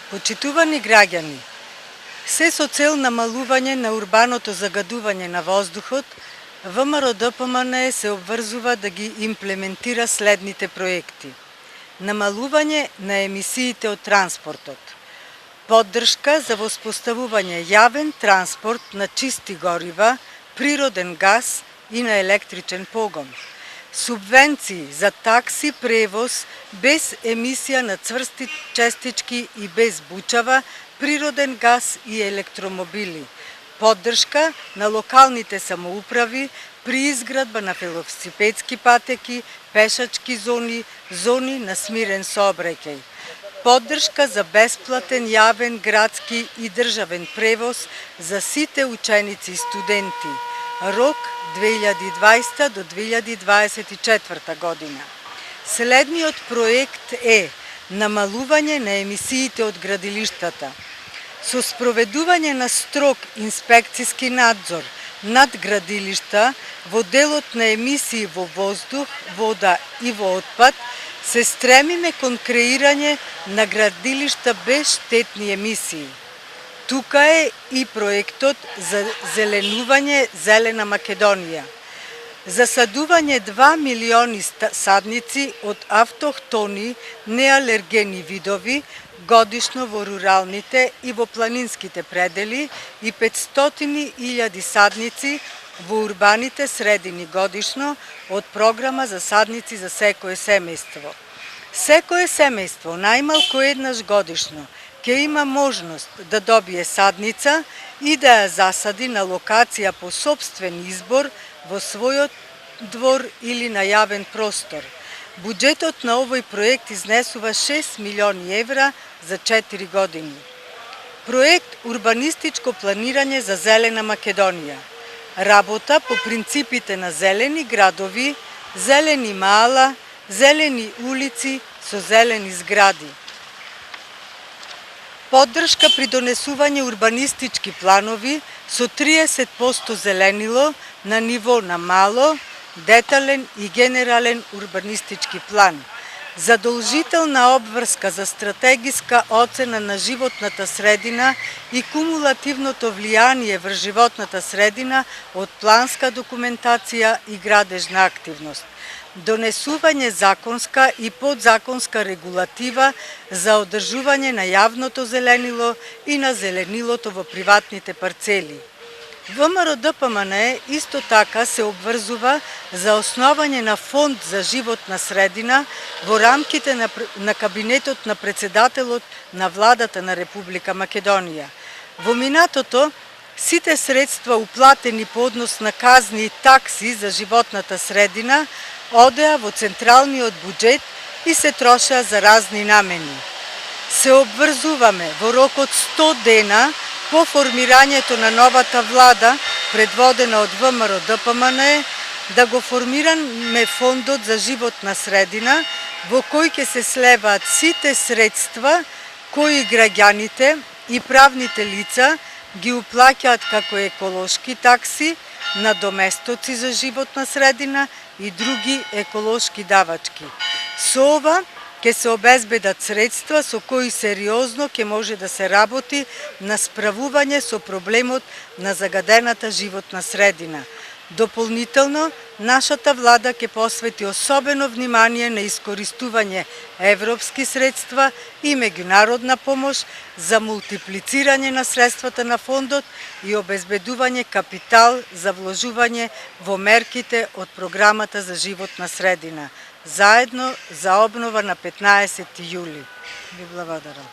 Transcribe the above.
Почитувани граѓани, се со цел намалување на урбаното загадување на воздухот, ВМРО-ДПМН се обврзува да ги имплементира следните проекти. Намалување на емисиите од транспортот, поддршка за воспоставување јавен транспорт на чисти горива, природен газ и на електричен погон, субвенции за такси превоз без емисија на цврсти честички и без бучава, природен газ и електромобили, поддршка на локалните самоуправи при изградба на велосипедски патеки, пешачки зони, зони на смирен сообраќај, поддршка за бесплатен јавен градски и државен превоз за сите ученици и студенти, рок 2020 до 2024 година. Следниот проект е намалување на емисиите од градилиштата. Со спроведување на строг инспекциски надзор над градилишта во делот на емисии во воздух, вода и во отпад, се стремиме кон креирање на градилишта без штетни емисии. Тука е и проектот за зеленување Зелена Македонија. Засадување 2 милиони садници од автохтони неалергени видови годишно во руралните и во планинските предели и 500.000 садници во урбаните средини годишно од програма за садници за секое семејство. Секое семејство најмалку еднаш годишно ќе има можност да добие садница и да ја засади на локација по сопствен избор во својот двор или на јавен простор. Буџетот на овој проект изнесува 6 милиони евра за 4 години. Проект урбанистичко планирање за Зелена Македонија. Работа по принципите на зелени градови, зелени мала, зелени улици со зелени згради. Поддршка при донесување урбанистички планови со 30% зеленило на ниво на мало, детален и генерален урбанистички план. Задолжителна обврска за стратегиска оцена на животната средина и кумулативното влијание врз животната средина од планска документација и градежна активност. Донесување законска и подзаконска регулатива за одржување на јавното зеленило и на зеленилото во приватните парцели. ВМРО-ДПМН исто така се обврзува за основање на фонд за животна средина во рамките на кабинетот на председателот на владата на Република Македонија. Во минатото, сите средства уплатени по однос на казни и такси за животната средина одеа во централниот буџет и се трошеа за разни намени. Се обврзуваме во рок од 100 дена по формирањето на новата влада, предводена од ВМРО-ДПМН, да го формираме фондот за животна средина, во кој ќе се слеваат сите средства кои граѓаните и правните лица ги уплаќаат како еколошки такси, надоместоци за животна средина и други еколошки давачки. Со ова ќе се обезбедат средства со кои сериозно ќе може да се работи на справување со проблемот на загадената животна средина. Дополнително, нашата влада ќе посвети особено внимание на искористување европски средства и меѓународна помош за мултиплицирање на средствата на фондот и обезбедување капитал за вложување во мерките од програмата за животна средина. Заедно за обнова на 15 јули. Ви благодарам.